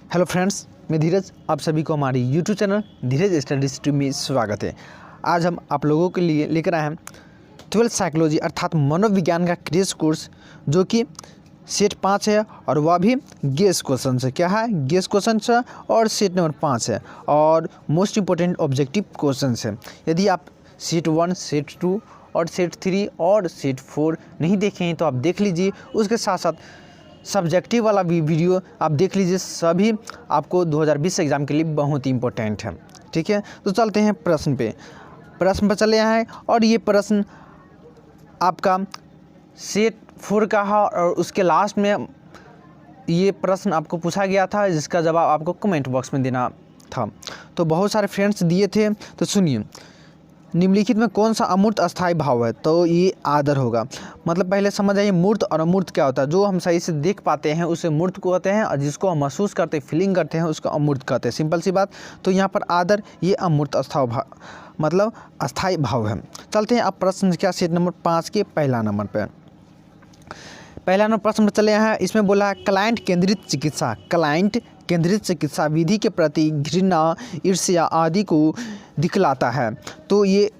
Hello friends, मैं धीरज। आप सभी को हमारी यूट्यूब चैनल धीरज स्टडी स्ट्रीम में स्वागत है। आज हम आप लोगों के लिए लेकर आए हैं 12th साइकोलॉजी अर्थात मनोविज्ञान का क्रेश कोर्स, जो कि सेट 5 है और वह भी गेस क्वेश्चन है। क्या है? गेस क्वेश्चन है और सेट नंबर 5 है और मोस्ट इंपॉर्टेंट ऑब्जेक्टिव क्वेश्चन है। यदि आप सेट 1, सेट 2 और सेट 3 और सेट 4 नहीं देखे हैं तो आप देख लीजिए। उसके साथ साथ सब्जेक्टिव वाला भी वीडियो आप देख लीजिए। सभी आपको 2020 एग्ज़ाम के लिए बहुत ही इंपॉर्टेंट है। ठीक है, तो चलते हैं प्रश्न पर चले आए हैं और ये प्रश्न आपका सेट 4 का है और उसके लास्ट में ये प्रश्न आपको पूछा गया था, जिसका जवाब आपको कमेंट बॉक्स में देना था। तो बहुत सारे फ्रेंड्स दिए थे, तो सुनिए। निम्नलिखित में कौन सा अमूर्त अस्थायी भाव है? तो ये आदर होगा। मतलब पहले समझ आइए मूर्त और अमूर्त क्या होता है। जो हम सही से देख पाते हैं उसे मूर्त को कहते हैं और जिसको हम महसूस करते हैं, फीलिंग करते हैं, उसको अमूर्त कहते हैं। सिंपल सी बात। तो यहाँ पर आदर ये अमूर्त अस्थायी भाव मतलब अस्थायी भाव है। चलते हैं अब प्रश्न संख्या सेट नंबर 5 के पहला नंबर पर। पहला नंबर प्रश्न चले हैं। इसमें बोला है क्लाइंट केंद्रित चिकित्सा। क्लाइंट केंद्रित चिकित्सा विधि के प्रति घृणा, ईर्ष्या आदि को दिखलाता है। तो ये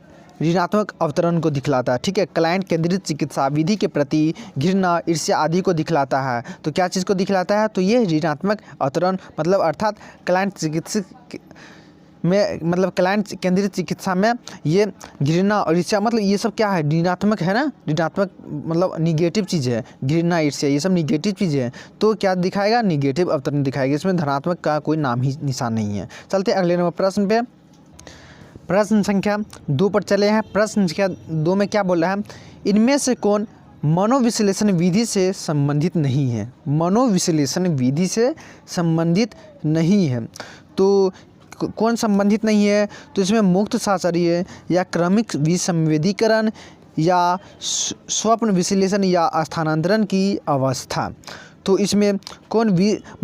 ऋणात्मक अवतरण को दिखलाता है। ठीक है, क्लाइंट केंद्रित चिकित्सा विधि के प्रति घृणा, ईर्ष्या आदि को दिखलाता है। तो क्या चीज़ को दिखलाता है? तो ये ऋणात्मक अवतरण मतलब अर्थात क्लाइंट चिकित्सक में मतलब क्लाइंट केंद्रित चिकित्सा में ये घृणा और ईर्ष्या मतलब ये सब क्या है? ऋणात्मक है ना। ऋणात्मक मतलब निगेटिव चीज़ है। घृणा, ईर्ष्या ये सब निगेटिव चीज़ें हैं। तो क्या दिखाएगा? निगेटिव अवतरण दिखाएगा। इसमें धनात्मक का कोई नाम ही निशान नहीं है। चलते अगले नंबर प्रश्न पे। प्रश्न संख्या 2 पर चले हैं। प्रश्न संख्या 2 में क्या बोल रहा है? इनमें से कौन मनोविश्लेषण विधि से संबंधित नहीं है? मनोविश्लेषण विधि से संबंधित नहीं है। तो कौन संबंधित नहीं है? तो इसमें मुक्त साचर्य या क्रमिक विसंवेदीकरण या स्वप्न विश्लेषण या स्थानांतरण की अवस्था। तो इसमें कौन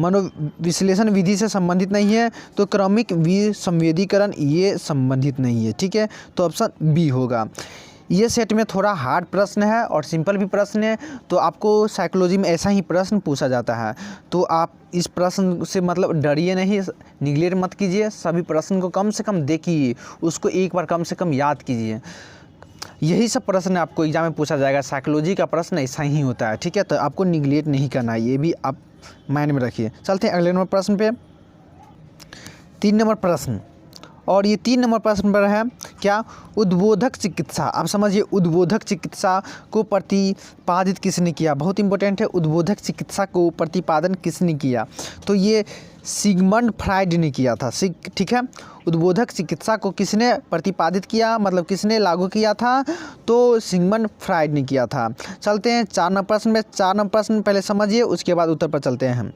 मनोविश्लेषण विधि से संबंधित नहीं है? तो क्रमिक विसंवेदीकरण ये संबंधित नहीं है। ठीक है, तो ऑप्शन बी होगा। ये सेट में थोड़ा हार्ड प्रश्न है और सिंपल भी प्रश्न है। तो आपको साइकोलॉजी में ऐसा ही प्रश्न पूछा जाता है। तो आप इस प्रश्न से मतलब डरिए नहीं, निगलेक्ट मत कीजिए। सभी प्रश्न को कम से कम देखिए, उसको एक बार कम से कम याद कीजिए। यही सब प्रश्न आपको एग्जाम में पूछा जाएगा। साइकोलॉजी का प्रश्न ऐसा ही होता है। ठीक है, तो आपको निगलेक्ट नहीं करना है, ये भी आप माइंड में रखिए। चलते हैं अगले नंबर प्रश्न पे। 3 नंबर प्रश्न और ये 3 नंबर प्रश्न पर है क्या? उद्बोधक चिकित्सा। आप समझिए, उद्बोधक चिकित्सा को प्रतिपादित किसने किया? बहुत इंपॉर्टेंट है। उद्बोधक चिकित्सा को प्रतिपादन किसने किया? तो ये सिगमंड फ्राइड ने किया था। ठीक है, उद्बोधक चिकित्सा को किसने प्रतिपादित किया मतलब किसने लागू किया था? तो सिगमंड फ्राइड ने किया था। चलते हैं 4 नंबर प्रश्न में। 4 नंबर प्रश्न पहले समझिए, उसके बाद उत्तर पर चलते हैं हम।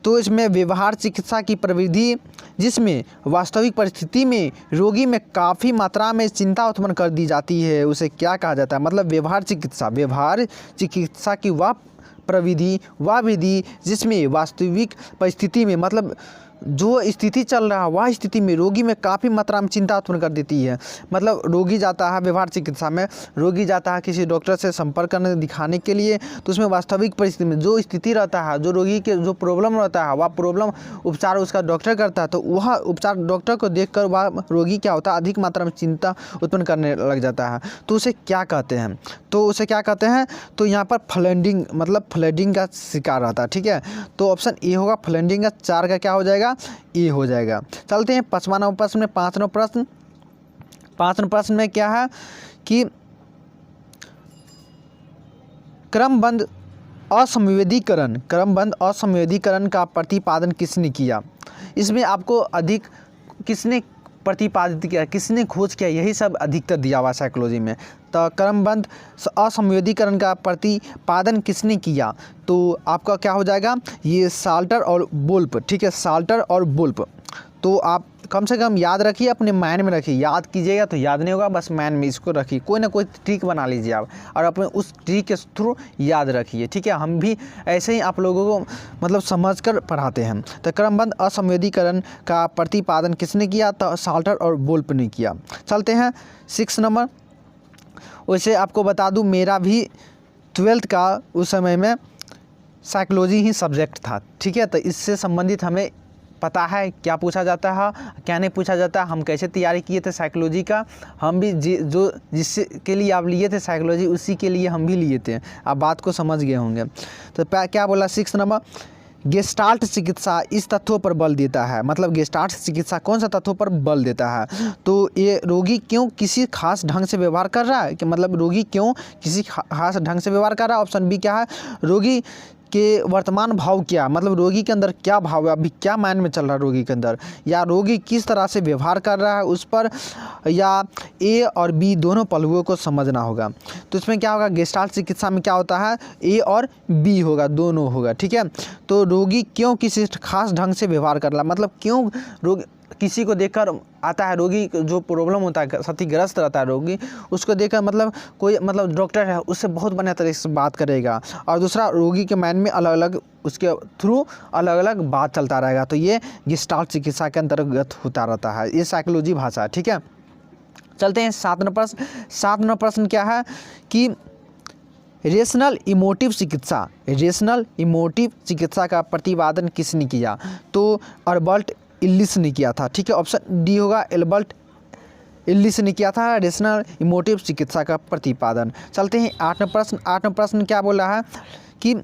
तो इसमें व्यवहार चिकित्सा की प्रविधि जिसमें वास्तविक परिस्थिति में रोगी में काफ़ी मात्रा में चिंता उत्पन्न कर दी जाती है, उसे क्या कहा जाता है? मतलब व्यवहार चिकित्सा की वह प्रविधि, वह विधि जिसमें वास्तविक परिस्थिति में मतलब जो स्थिति चल रहा है वह स्थिति में रोगी में काफ़ी मात्रा में चिंता उत्पन्न कर देती है। मतलब रोगी जाता है व्यवहार चिकित्सा में, रोगी जाता है किसी डॉक्टर से संपर्क करने दिखाने के लिए, तो उसमें वास्तविक परिस्थिति में जो स्थिति रहता है, जो रोगी के जो प्रॉब्लम रहता है, वह प्रॉब्लम उपचार उसका डॉक्टर करता है। तो वह उपचार डॉक्टर को देखकर वह रोगी क्या होता है? अधिक मात्रा में चिंता उत्पन्न करने लग जाता है। तो उसे क्या कहते हैं? तो उसे क्या कहते हैं? तो यहाँ पर फ्लडिंग मतलब फ्लडिंग का शिकार रहता है। ठीक है, तो ऑप्शन ए होगा फ्लडिंग का। 4 का क्या हो जाएगा? ए हो जाएगा। चलते हैं 5वां नंबर प्रश्न में। 5 नंबर प्रश्न में क्या है कि क्रमबद्ध असंवेदीकरण का प्रतिपादन किसने किया? इसमें आपको अधिक किसने प्रतिपादित किया, किसने खोज किया, यही सब अधिकतर दिया हुआ साइकोलॉजी में। तो क्रमबद्ध असंवेदीकरण का प्रतिपादन किसने किया? तो आपका क्या हो जाएगा? ये साल्टर और वुल्फ। ठीक है, साल्टर और वुल्फ। तो आप कम से कम याद रखिए, अपने माइंड में रखिए। याद कीजिएगा तो याद नहीं होगा, बस माइंड में इसको रखिए। कोई ना कोई ट्रिक बना लीजिए आप और अपने उस ट्रिक के थ्रू याद रखिए। ठीक है, हम भी ऐसे ही आप लोगों को मतलब समझकर पढ़ाते हैं। तो क्रमबद्ध असंवेदीकरण का प्रतिपादन किसने किया? तो साल्टर और वुल्फ ने किया। चलते हैं 6 नंबर। वैसे आपको बता दूं, मेरा भी 12th का उस समय में साइकोलॉजी ही सब्जेक्ट था, ठीक है। तो इससे संबंधित हमें पता है क्या पूछा जाता है, क्या नहीं पूछा जाता। हम कैसे तैयारी किए थे साइकोलॉजी का, हम भी जो जिससे के लिए आप लिए थे साइकोलॉजी, उसी के लिए हम भी लिए थे। आप बात को समझ गए होंगे। तो क्या बोला 6 नंबर, गेस्टाल्ट चिकित्सा इस तथ्यों पर बल देता है। मतलब गेस्टाल्ट चिकित्सा कौन सा तथ्यों पर बल देता है? तो ये रोगी क्यों किसी खास ढंग से व्यवहार कर रहा है, कि मतलब रोगी क्यों किसी खास ढंग से व्यवहार कर रहा है। ऑप्शन बी क्या है, रोगी के वर्तमान भाव क्या, मतलब रोगी के अंदर क्या भाव है, अभी क्या माइंड में चल रहा है रोगी के अंदर, या रोगी किस तरह से व्यवहार कर रहा है उस पर, या ए और बी दोनों पहलुओं को समझना होगा। तो इसमें क्या होगा, गेस्टाल्ट चिकित्सा में क्या होता है, ए और बी होगा, दोनों होगा, ठीक है। तो रोगी क्यों किसी खास ढंग से व्यवहार कर रहा है, मतलब क्यों रोगी किसी को देखकर आता है, रोगी जो प्रॉब्लम होता है, क्षतिग्रस्त रहता है रोगी, उसको देखकर मतलब कोई मतलब डॉक्टर है उससे बहुत बढ़िया तरीके से बात करेगा। और दूसरा, रोगी के माइंड में अलग अलग उसके थ्रू अलग अलग बात चलता रहेगा। तो ये गेस्टाल्ट चिकित्सा के अंतर्गत होता रहता है, ये साइकोलॉजी भाषा है, ठीक है। चलते हैं 7 नंबर प्रश्न। 7 नंबर प्रश्न क्या है कि रेशनल इमोटिव चिकित्सा, रेशनल इमोटिव चिकित्सा का प्रतिपादन किसने किया? तो अल्बर्ट इल्लिस ने किया था, ठीक है। ऑप्शन डी होगा, अल्बर्ट इल्लिस ने किया था रेशनल इमोटिव चिकित्सा का प्रतिपादन। चलते हैं 8 नंबर प्रश्न। 8 नंबर प्रश्न क्या बोल रहा है कि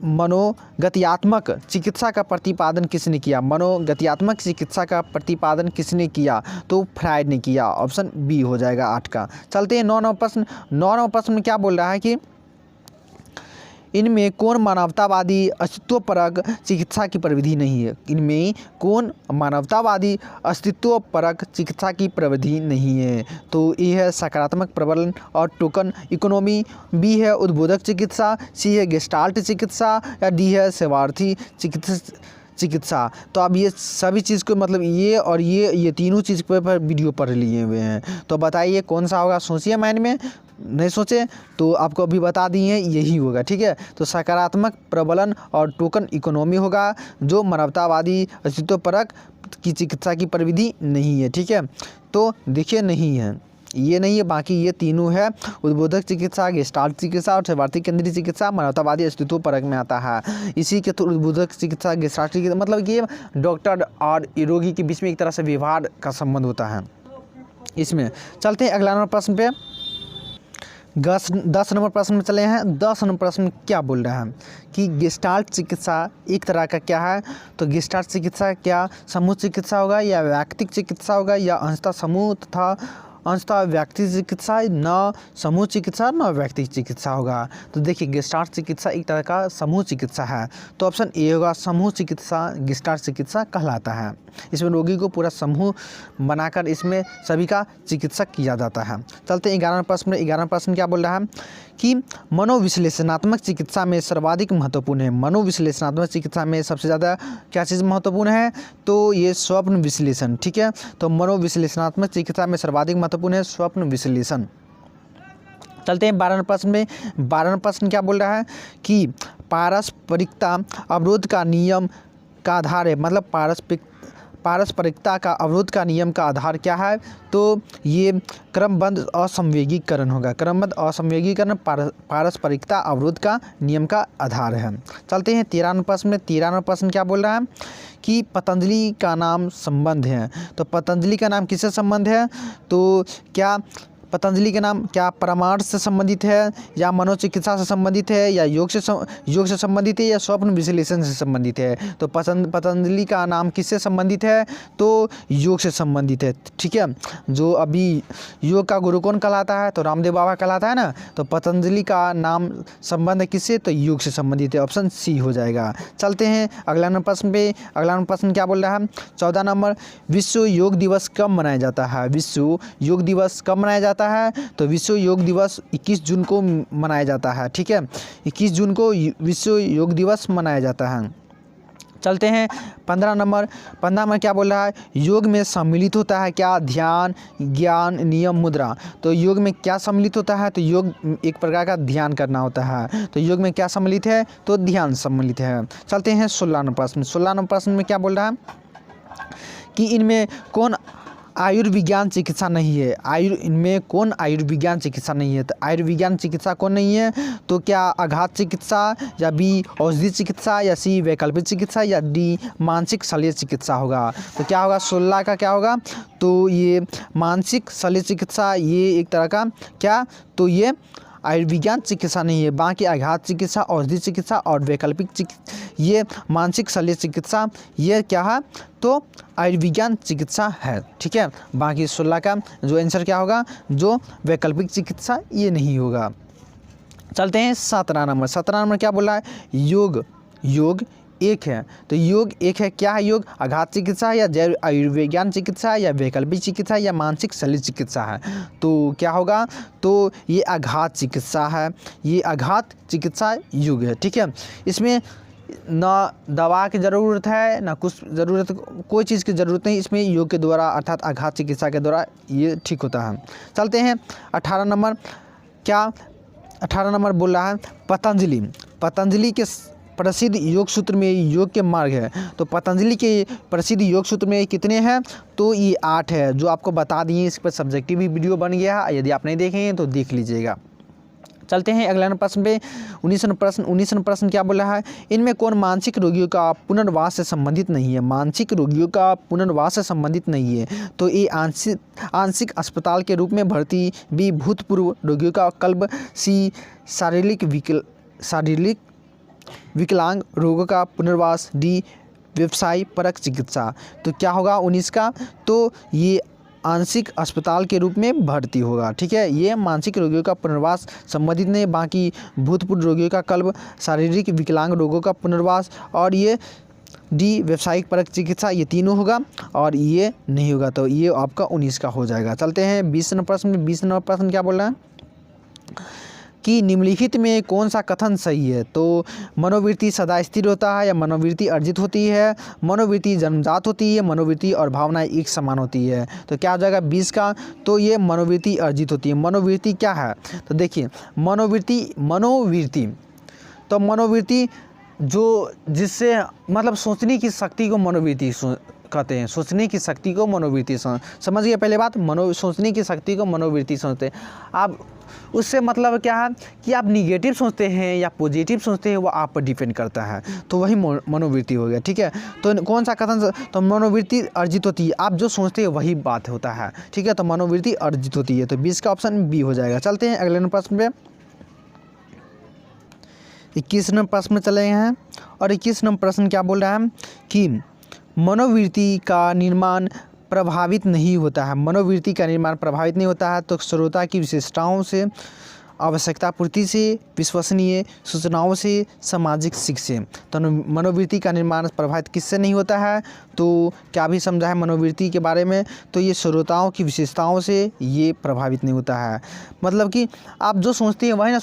मनोगत्यात्मक चिकित्सा का प्रतिपादन किसने किया? मनोगत्यात्मक चिकित्सा का प्रतिपादन किसने किया? तो फ्रायड ने किया। ऑप्शन बी हो जाएगा 8 का। चलते हैं 9 नंबर प्रश्न। 9 नंबर प्रश्न में क्या बोल रहा है कि इनमें कौन मानवतावादी अस्तित्वपरक चिकित्सा की प्रविधि नहीं है? इनमें कौन मानवतावादी अस्तित्वपरक चिकित्सा की प्रविधि नहीं है? तो ए है सकारात्मक प्रबलन और टोकन इकोनॉमी, बी है उद्बोधक चिकित्सा, सी है गेस्टाल्ट चिकित्सा, या डी है सेवार्थी चिकित्सा। तो अब ये सभी चीज़ को मतलब ये और ये तीनों चीज़ पर वीडियो पर लिए हुए हैं। तो बताइए कौन सा होगा, सोचिए माइंड में, नहीं सोचे तो आपको अभी बता दिए यही होगा, ठीक है। तो सकारात्मक प्रबलन और टोकन इकोनॉमी होगा, जो मानवतावादी अस्तित्वपरक की चिकित्सा की प्रविधि नहीं है, ठीक है। तो देखिए नहीं है, ये नहीं है, बाकी ये तीनों है, उद्बोधक चिकित्सा, गेस्टाल्ट चिकित्सा और सेवार्थी केंद्रीय चिकित्सा मानवतावादी अस्तित्वपरक में आता है। इसी के थ्रू उद्बोधक चिकित्सा, गेस्टाल्ट चिकित्सा मतलब ये डॉक्टर और रोगी के बीच में एक तरह से व्यवहार का संबंध होता है इसमें। चलते हैं अगला नंबर प्रश्न पे। 10 नंबर प्रश्न में चले हैं। 10 नंबर प्रश्न में क्या बोल रहा है कि गेस्टाल्ट चिकित्सा एक तरह का क्या है? तो गेस्टाल्ट चिकित्सा क्या समूह चिकित्सा होगा, या व्यक्तिगत चिकित्सा होगा, या अंशतः समूह तथा अंशतः व्यक्ति चिकित्सा, न समूह चिकित्सा न व्यक्तिगत चिकित्सा होगा? तो देखिए गेस्टाल्ट चिकित्सा एक तरह का समूह चिकित्सा है। तो ऑप्शन ए होगा, समूह चिकित्सा गेस्टाल्ट चिकित्सा कहलाता है। इसमें रोगी को पूरा समूह बनाकर इसमें सभी का चिकित्सा किया जाता है। चलते हैं 11 प्रश्न में। 11 प्रश्न क्या बोल रहा है कि मनोविश्लेषणात्मक चिकित्सा में सर्वाधिक महत्वपूर्ण है। मनोविश्लेषणात्मक चिकित्सा में सबसे ज़्यादा क्या चीज़ महत्वपूर्ण है? तो ये स्वप्न विश्लेषण, ठीक है। तो मनोविश्लेषणात्मक चिकित्सा में सर्वाधिक महत्वपूर्ण है स्वप्न विश्लेषण। चलते हैं 12 प्रश्न में। 12 प्रश्न क्या बोल रहा है कि पारस्परिकता अवरोध का नियम का आधार है। मतलब पारस्परिकता का अवरोध का नियम का आधार क्या है? तो ये क्रमबद्ध असंवेगीकरण होगा। क्रमबद्ध असंवेगीकरण पारस्परिकता अवरोध का नियम का आधार है। चलते हैं 13 प्रश्न में। 13 प्रश्न क्या बोल रहा है कि पतंजलि का नाम संबंध है। तो पतंजलि का नाम किससे संबंध है? तो क्या पतंजलि के नाम क्या परामर्श से संबंधित है, या मनोचिकित्सा से संबंधित है, या योग से संबंधित है, या स्वप्न विश्लेषण से संबंधित है? तो पतंजलि का नाम किससे संबंधित है? तो योग से संबंधित है, ठीक है। जो अभी योग का गुरु कौन कहलाता है? तो रामदेव बाबा कहलाता है ना। तो पतंजलि का नाम संबंध किससे? तो योग से संबंधित है। ऑप्शन सी हो जाएगा। चलते हैं अगला नंबर प्रश्न पे। अगला नंबर प्रश्न क्या बोल रहा है? 14 नंबर, विश्व योग दिवस कब मनाया जाता है? विश्व योग दिवस कब मनाया जाता है? तो विश्व योग दिवस 21 जून को मनाया जाता है, ठीक है। 21 जून को विश्व योग दिवस मनाया जाता है। चलते हैं 15 नंबर। 15 में क्या बोल रहा है? योग में सम्मिलित होता है क्या? ध्यान, ज्ञान, नियम, मुद्रा। तो योग में क्या सम्मिलित होता है? तो योग एक प्रकार का ध्यान करना होता है। तो योग में क्या सम्मिलित है? तो ध्यान सम्मिलित है। चलते हैं 16 नंबर प्रश्न। 16 नंबर प्रश्न में क्या बोल रहा है कि इनमें कौन आयुर्विज्ञान चिकित्सा नहीं है। इनमें कौन आयुर्विज्ञान चिकित्सा नहीं है? तो आयुर्विज्ञान चिकित्सा कौन नहीं है? तो क्या आघात चिकित्सा, या बी औषधि चिकित्सा, या सी वैकल्पिक चिकित्सा, या डी मानसिक शल्य चिकित्सा होगा। तो क्या होगा 16 का क्या होगा? तो ये मानसिक शल्य चिकित्सा, ये एक तरह का क्या, तो ये आयुर्विज्ञान चिकित्सा नहीं है। बाकी आघात चिकित्सा, औषधि चिकित्सा और वैकल्पिक ये मानसिक शल्य चिकित्सा, ये क्या है? तो आयुर्विज्ञान चिकित्सा है। ठीक है, बाकी 16 का जो आंसर क्या होगा? जो वैकल्पिक चिकित्सा, ये नहीं होगा। चलते हैं 17 नंबर। 17 नंबर क्या बोला है? योग एक है। तो योग एक है, क्या है योग? आघात चिकित्सा, या जैव आयुर्विज्ञान चिकित्सा, या वैकल्पिक चिकित्सा, या मानसिक शल्य चिकित्सा है। तो क्या होगा? तो ये आघात चिकित्सा है, ये आघात चिकित्सा योग है। ठीक है, इसमें ना दवा की ज़रूरत है, ना कुछ ज़रूरत, कोई चीज़ की ज़रूरत नहीं, इसमें योग के द्वारा अर्थात आघात चिकित्सा के द्वारा ये ठीक होता है। चलते हैं 18 नंबर। क्या 18 नंबर बोल रहा है? पतंजलि के प्रसिद्ध योग सूत्र में योग के मार्ग है। तो पतंजलि के प्रसिद्ध योग सूत्र में कितने हैं? तो ये 8 है, जो आपको बता दिए। इस पर सब्जेक्टिव भी वीडियो बन गया है, यदि आप नहीं देखे हैं तो देख लीजिएगा। चलते हैं अगला प्रश्न पे। 19 प्रश्न क्या बोला है? इनमें कौन मानसिक रोगियों का पुनर्वास से संबंधित नहीं है? मानसिक रोगियों का पुनर्वास से संबंधित नहीं है। तो ये आंशिक अस्पताल के रूप में भर्ती, बी भूतपूर्व रोगियों का कल्ब, सी शारीरिक विकलांग रोगों का पुनर्वास, डी व्यवसाय परक चिकित्सा। तो क्या होगा 19 का? तो ये आंशिक अस्पताल के रूप में भर्ती होगा। ठीक है, ये मानसिक रोगियों का पुनर्वास संबंधित नहीं। बाकी भूतपूर्व रोगियों का कल्ब, शारीरिक विकलांग रोगों का पुनर्वास, और ये डी व्यवसायिक परक चिकित्सा, ये तीनों होगा, और ये नहीं होगा। तो ये आपका 19 का हो जाएगा। चलते हैं 20 नंबर प्रश्न में। 20 नंबर प्रश्न क्या बोल रहा है कि निम्नलिखित में कौन सा कथन सही है? तो मनोवृत्ति सदा स्थिर होता है, या मनोवृत्ति अर्जित होती है, मनोवृत्ति जन्मजात होती है, मनोवृत्ति और भावनाएं एक समान होती है। तो क्या हो जाएगा 20 का? तो ये मनोवृत्ति अर्जित होती है। मनोवृत्ति क्या है? तो देखिए मनोवृत्ति तो मनोवृत्ति जो जिससे मतलब सोचने की शक्ति को मनोवृत्ति कहते हैं। सोचने की शक्ति को मनोवृत्ति समझ गए पहले बात? सोचने की शक्ति को मनोवृत्ति सोचते हैं आप। उससे मतलब क्या है कि आप निगेटिव सोचते हैं या पॉजिटिव सोचते हैं, वो आप पर डिपेंड करता है। तो वही मनोवृत्ति हो गया। ठीक है, तो कौन सा कथन? तो मनोवृत्ति अर्जित होती है, आप जो सोचते हैं वही बात होता है। ठीक है, तो मनोवृत्ति अर्जित होती है। तो 20 का ऑप्शन बी हो जाएगा। चलते हैं अगले प्रश्न पे। 21 नंबर प्रश्न में चले हैं, और 21 नंबर प्रश्न क्या बोल रहा है कि मनोवृत्ति का निर्माण प्रभावित नहीं होता है। मनोवृत्ति का निर्माण प्रभावित नहीं होता है। तो श्रोता की विशेषताओं से, आवश्यकता पूर्ति से, विश्वसनीय सूचनाओं से, सामाजिक सीख से। तो मनोवृत्ति का निर्माण प्रभावित किससे नहीं होता है? तो क्या भी समझा है मनोवृत्ति के बारे में? तो ये श्रोताओं की विशेषताओं से ये प्रभावित नहीं होता है। मतलब कि आप जो सोचते हैं वही ना,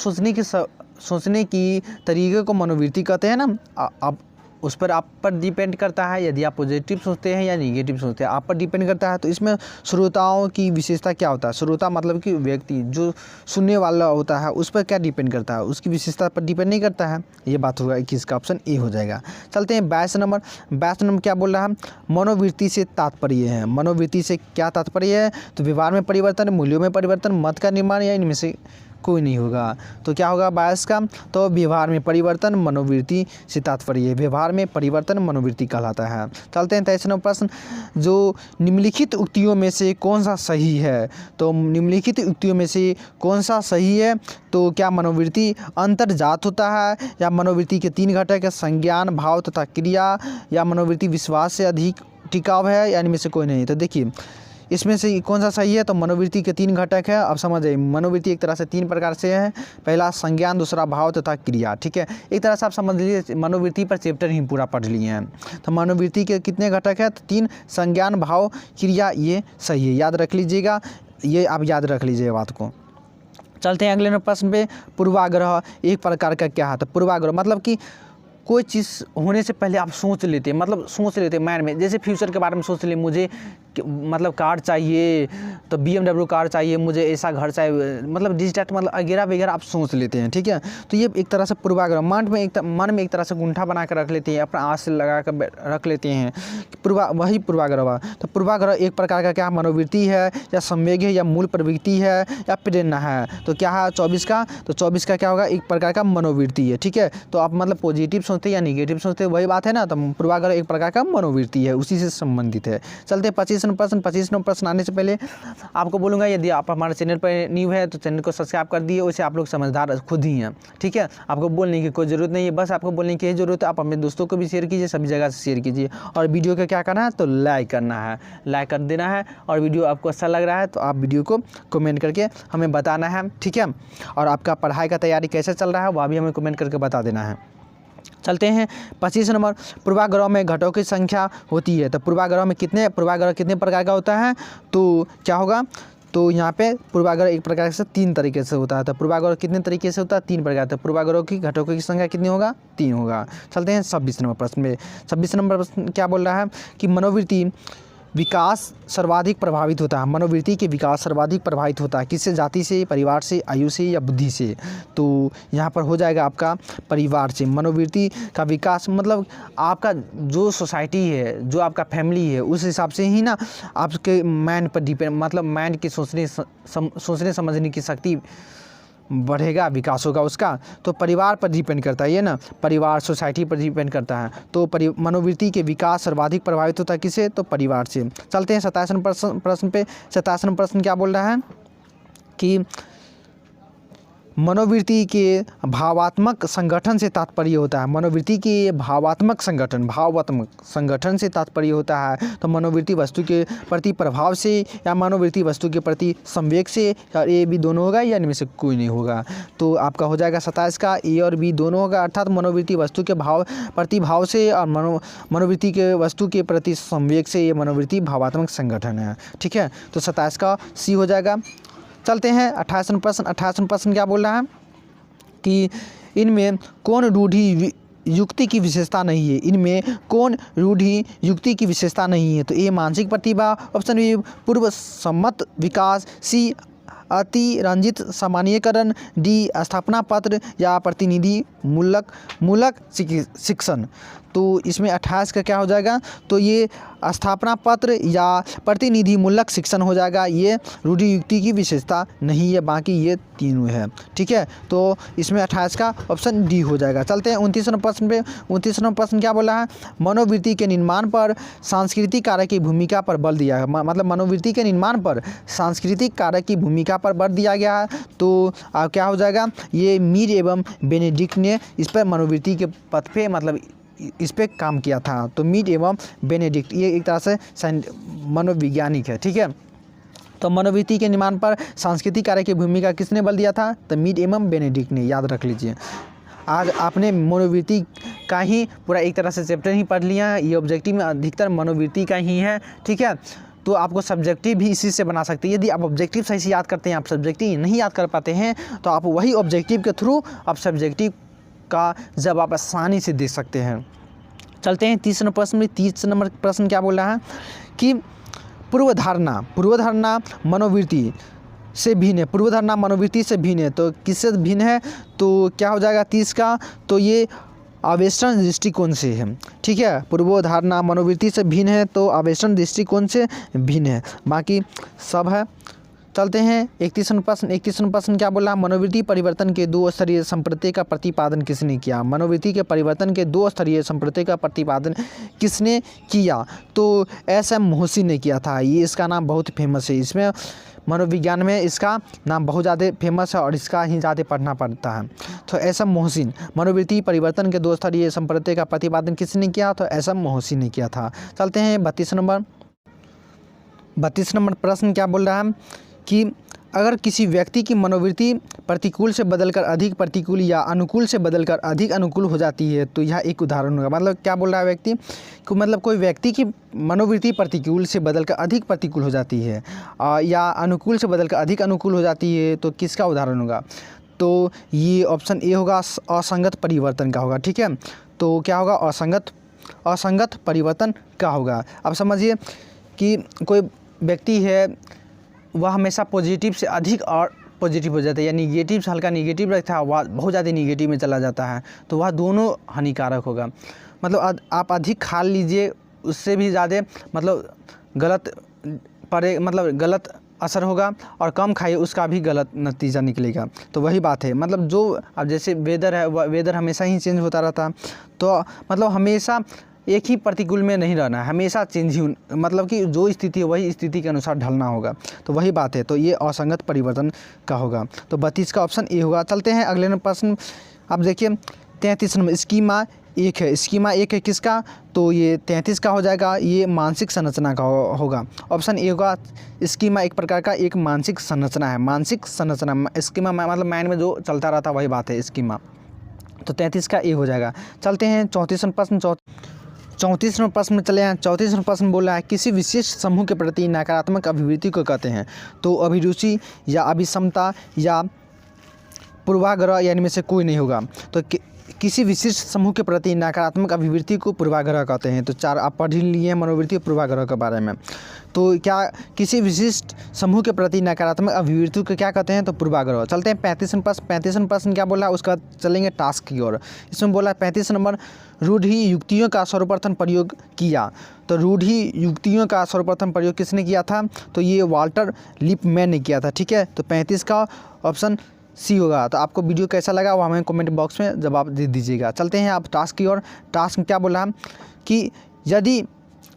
सोचने की तरीके को मनोवृत्ति कहते हैं ना। आप उस पर आप पर डिपेंड करता है, यदि आप पॉजिटिव सोचते हैं या नेगेटिव सोचते हैं, आप पर डिपेंड करता है। तो इसमें श्रोताओं की विशेषता क्या होता है? श्रोता मतलब कि व्यक्ति जो सुनने वाला होता है, उस पर क्या डिपेंड करता है? उसकी विशेषता पर डिपेंड नहीं करता है। ये बात होगा कि इसका ऑप्शन ए हो जाएगा। चलते हैं 22 नंबर। 22 नंबर क्या बोल रहा है? मनोवृत्ति से तात्पर्य है। मनोवृत्ति से क्या तात्पर्य है? तो व्यवहार में परिवर्तन, मूल्यों में परिवर्तन, मत का निर्माण, या इनमें से कोई नहीं होगा। तो क्या होगा 22 का? तो व्यवहार में परिवर्तन मनोवृत्ति से तात्पर्य, व्यवहार में परिवर्तन मनोवृत्ति कहलाता है। चलते हैं 23 नंबर प्रश्न। जो निम्नलिखित उक्तियों में से कौन सा सही है? तो निम्नलिखित उक्तियों में से कौन सा सही है? तो क्या मनोवृत्ति अंतर्जात होता है, या मनोवृत्ति के 3 घटक है, संज्ञान, भाव तथा क्रिया, या मनोवृत्ति विश्वास से अधिक टिकाऊ है, या इनमें से कोई नहीं? तो देखिए इसमें से कौन सा सही है? तो मनोवृत्ति के 3 घटक है। अब समझ जाइए, मनोवृत्ति एक तरह से 3 प्रकार से है। पहला संज्ञान, दूसरा भाव तथा क्रिया। ठीक है, एक तरह से आप समझ लीजिए मनोवृत्ति पर चैप्टर ही पूरा पढ़ लिए हैं। तो मनोवृत्ति के कितने घटक है? तो 3, संज्ञान, भाव, क्रिया, ये सही है। याद रख लीजिएगा, ये आप याद रख लीजिए बात को। चलते हैं अगले प्रश्न पे। पूर्वाग्रह एक प्रकार का क्या है? तो पूर्वाग्रह मतलब कि कोई चीज़ होने से पहले आप सोच लेते हैं, मतलब सोच लेते हैं माइंड में। जैसे फ्यूचर के बारे में सोच ले, मुझे मतलब कार चाहिए तो BMW कार चाहिए, मुझे ऐसा घर चाहिए, मतलब डिस्ट्रैक्ट मतलब वगैरह वगैरह आप सोच लेते हैं, ठीक है। तो ये एक तरह से पूर्वाग्रह मन में एक तरह से गुंठा बना कर रख लेते हैं, अपना आँच से लगा कर रख लेते हैं, वही पूर्वाग्रह हुआ। तो पूर्वाग्रह एक प्रकार का क्या मनोवृत्ति है या संवेग है या मूल प्रवृत्ति है या प्रेरणा है। तो क्या है 24 का, तो 24 का क्या होगा, एक प्रकार का मनोवृत्ति है, ठीक है। तो आप मतलब पॉजिटिव सोचते हैं या निगेटिव सोचते हैं, वही बात है ना। तो पूर्वाग्रह एक प्रकार का मनोवृत्ति है, उसी से संबंधित है। चलते 25 नंबर प्रश्न। 25 नंबर प्रश्न आने से पहले आपको बोलूँगा, यदि आप हमारे चैनल पर न्यू है तो चैनल को सब्सक्राइब कर दिए, वैसे आप लोग समझदार खुद ही हैं, ठीक है। आपको बोलने की कोई ज़रूरत नहीं है, बस आपको बोलने की ज़रूरत है। आप अपने दोस्तों को भी शेयर कीजिए, सभी जगह से शेयर कीजिए, और वीडियो को क्या करना है, तो लाइक करना है, लाइक कर देना है। और वीडियो आपको अच्छा लग रहा है तो आप वीडियो को कमेंट करके हमें बताना है, ठीक है। और आपका पढ़ाई का तैयारी कैसे चल रहा है वह भी हमें कमेंट करके बता देना है। चलते हैं 25 नंबर। पूर्वाग्रह में घटों की संख्या होती है। तो पूर्वाग्रह कितने प्रकार का होता है, तो क्या होगा, तो यहाँ पे पूर्वाग्रह एक प्रकार से 3 तरीके से होता है। तो पूर्वाग्रह कितने तरीके से होता है, 3 प्रकार। तो पूर्वाग्रह की घटकों की संख्या कितनी होगा, 3 होगा। चलते हैं 26 नंबर प्रश्न में। 26 नंबर प्रश्न क्या बोल रहा है कि मनोवृत्ति विकास सर्वाधिक प्रभावित होता है। मनोवृत्ति के विकास सर्वाधिक प्रभावित होता है किससे, जाति से, परिवार से, आयु से या बुद्धि से। तो यहाँ पर हो जाएगा आपका परिवार से। मनोवृत्ति का विकास मतलब आपका जो सोसाइटी है, जो आपका फैमिली है, उस हिसाब से ही ना आपके माइंड पर डिपेंड, मतलब माइंड की सोचने समझने की शक्ति बढ़ेगा, विकास होगा उसका। तो परिवार पर डिपेंड करता है ये ना, परिवार सोसाइटी पर डिपेंड करता है। तो मनोवृत्ति के विकास सर्वाधिक प्रभावित होता है किससे, तो परिवार से। चलते हैं 27 नंबर प्रश्न पे। 27 नंबर प्रश्न क्या बोल रहा है कि मनोवृत्ति के भावात्मक संगठन से तात्पर्य होता है। मनोवृत्ति के भावात्मक संगठन से तात्पर्य होता है। तो मनोवृत्ति वस्तु के प्रति प्रभाव से या मनोवृत्ति वस्तु के प्रति संवेग से, और ए बी दोनों होगा या इनमें से कोई नहीं होगा। तो आपका हो जाएगा 27 का ए और बी दोनों होगा, अर्थात मनोवृत्ति वस्तु के प्रतिभाव से और मनोवृत्ति के वस्तु के प्रति संवेग से, ये मनोवृत्ति भावात्मक संगठन है, ठीक है। तो 27 का सी हो जाएगा। चलते हैं 28 प्रश्न। 28 प्रश्न क्या बोल रहा है कि इनमें कौन रूढ़ि युक्ति की विशेषता नहीं है। इनमें कौन रूढ़ि युक्ति की विशेषता नहीं है। तो ए मानसिक प्रतिभा, ऑप्शन बी पूर्व सम्मत विकास, सी अतिरंजित सामान्यीकरण, डी स्थापना पत्र या प्रतिनिधि मूलक शिक्षण। तो इसमें 28 का क्या हो जाएगा, तो ये स्थापना पत्र या प्रतिनिधि मूलक शिक्षण हो जाएगा। ये रूढ़ि युक्ति की विशेषता नहीं है, बाकी ये तीनों है, ठीक है। तो इसमें 28 का ऑप्शन डी हो जाएगा। चलते हैं 29 प्रश्न पे। 29 प्रश्न क्या बोला है, मनोवृत्ति के निर्माण पर सांस्कृतिक कारक की भूमिका पर बल दिया है। मतलब मनोवृत्ति के निर्माण पर सांस्कृतिक कारक की भूमिका पर बल दिया गया है। तो क्या हो जाएगा, ये मीर एवं बेनेडिक्ट ने इस पर मनोवृत्ति के पथ पे मतलब इस पे काम किया था। तो मीड एवं बेनेडिक्ट ये एक तरह से मनोवैज्ञानिक है, ठीक है। तो मनोवृत्ति के निर्माण पर सांस्कृतिक कार्य की भूमिका किसने बल दिया था, तो मीड एवं बेनेडिक्ट ने, याद रख लीजिए। आज आपने मनोवृत्ति का ही पूरा एक तरह से चैप्टर ही पढ़ लिया है। ये ऑब्जेक्टिव में अधिकतर मनोवृत्ति का ही है, ठीक है। तो आपको सब्जेक्टिव भी इसी से बना सकते हैं। यदि आप ऑब्जेक्टिव सही से याद करते हैं, आप सब्जेक्टिव नहीं याद कर पाते हैं, तो आप वही ऑब्जेक्टिव के थ्रू आप सब्जेक्टिव का जवाब आसानी से दे सकते हैं। चलते हैं 30 नंबर प्रश्न में। 30 नंबर प्रश्न क्या बोल रहा है कि पूर्वधारणा मनोवृत्ति से भिन्न है। पूर्वधारणा मनोवृत्ति से भिन्न है, तो किससे भिन्न है, तो क्या हो जाएगा 30 का, तो ये आवेष्टन दृष्टिकोण से है, ठीक है। पूर्वधारणा मनोवृत्ति से भिन्न है तो आवेष्टन दृष्टिकोण से भिन्न है, बाकी सब है। चलते हैं 31 प्रश्न। 31 प्रश्न क्या बोला, मनोवृत्ति परिवर्तन के 2 स्तरीय संप्रत्यय का प्रतिपादन किसने किया। मनोवृत्ति के परिवर्तन के 2 स्तरीय संप्रत्यय का प्रतिपादन किसने किया, तो एस.एम. मोहसिन ने किया था। ये इसका नाम बहुत फेमस है, इसमें मनोविज्ञान में इसका नाम बहुत ज़्यादा फेमस है और इसका ही ज़्यादा पढ़ना पड़ता है। तो एस.एम. मोहसिन, मनोवृत्ति परिवर्तन के 2 स्तरीय संप्रत्यय का प्रतिपादन किसने किया, तो एस.एम. मोहसिन ने किया था। चलते हैं 32 नंबर प्रश्न क्या बोल रहा है कि अगर किसी व्यक्ति की मनोवृत्ति प्रतिकूल से बदलकर अधिक प्रतिकूल या अनुकूल से बदलकर अधिक अनुकूल हो जाती है, तो यह एक उदाहरण होगा। मतलब क्या बोल रहा है व्यक्ति कि मतलब कोई व्यक्ति की मनोवृत्ति प्रतिकूल से बदलकर अधिक प्रतिकूल हो जाती है या अनुकूल से बदलकर अधिक अनुकूल हो जाती है, तो किसका उदाहरण होगा, तो ये ऑप्शन ए होगा, असंगत परिवर्तन का होगा, ठीक है। तो क्या होगा, असंगत परिवर्तन का होगा। अब समझिए कि कोई व्यक्ति है वह हमेशा पॉजिटिव से अधिक और पॉजिटिव हो जाता है, या निगेटिव से हल्का निगेटिव रहता है वह बहुत ज़्यादा निगेटिव में चला जाता है, तो वह दोनों हानिकारक होगा। मतलब आप अधिक खा लीजिए उससे भी ज़्यादा मतलब गलत असर होगा, और कम खाइए उसका भी गलत नतीजा निकलेगा। तो वही बात है, मतलब जो अब जैसे वेदर है, वेदर हमेशा ही चेंज होता रहता है, तो मतलब हमेशा एक ही प्रतिकूल में नहीं रहना है, हमेशा चेंज ही, मतलब कि जो स्थिति है वही स्थिति के अनुसार ढलना होगा। तो वही बात है, तो ये असंगत परिवर्तन का होगा। तो 32 का ऑप्शन ए होगा। चलते हैं अगले प्रश्न। आप देखिए 33 नंबर स्कीमा एक है। स्कीमा एक है किसका? तो ये 33 का हो जाएगा, ये मानसिक संरचना का होगा। ऑप्शन ए होगा। स्कीमा एक प्रकार का एक मानसिक संरचना है। मानसिक संरचना, स्कीमा मतलब माइंड में जो चलता रहता है वही बात है स्कीमा। तो 33 का ए हो जाएगा। चलते हैं 34वां प्रश्न। 34वां प्रश्न में चले हैं। 34वां प्रश्न बोल रहा है किसी विशेष समूह के प्रति नकारात्मक अभिवृत्ति को कहते हैं। तो अभिरुचि या अभिक्षमता या पूर्वाग्रह, या इनमें से कोई नहीं होगा। तो किसी विशिष्ट समूह के प्रति नकारात्मक अभिवृत्ति को पूर्वाग्रह कहते हैं। तो 4 आप पढ़ लिए हैं मनोवृत्ति और पूर्वाग्रह के बारे में। तो क्या किसी विशिष्ट समूह के प्रति नकारात्मक अभिवृत्ति को क्या कहते हैं? तो पूर्वाग्रह। चलते हैं 35वां प्रश्न। 35वां प्रश्न क्या बोला है उसका चलेंगे टास्क की ओर। इसमें बोला है 35 नंबर रूढ़ि युक्तियों का सर्वप्रथम प्रयोग किया। तो रूढ़ि युक्तियों का सर्वप्रथम प्रयोग किसने किया था? तो ये वाल्टर लिपमैन ने किया था। ठीक है, तो 35 का ऑप्शन सी होगा। तो आपको वीडियो कैसा लगा वो हमें कमेंट बॉक्स में जवाब दे दीजिएगा। चलते हैं आप टास्क की ओर। टास्क क्या बोला कि यदि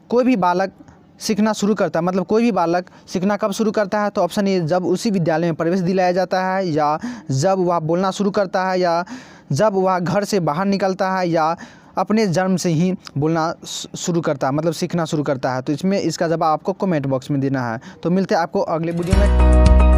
कोई भी बालक सीखना शुरू करता है, मतलब कोई भी बालक सीखना कब शुरू करता है? तो ऑप्शन ए जब उसी विद्यालय में प्रवेश दिलाया जाता है, या जब वह बोलना शुरू करता है, या जब वह घर से बाहर निकलता है, या अपने जन्म से ही बोलना शुरू करता है, मतलब सीखना शुरू करता है। तो इसमें इसका जवाब आपको कमेंट बॉक्स में देना है। तो मिलते हैं आपको अगले वीडियो में।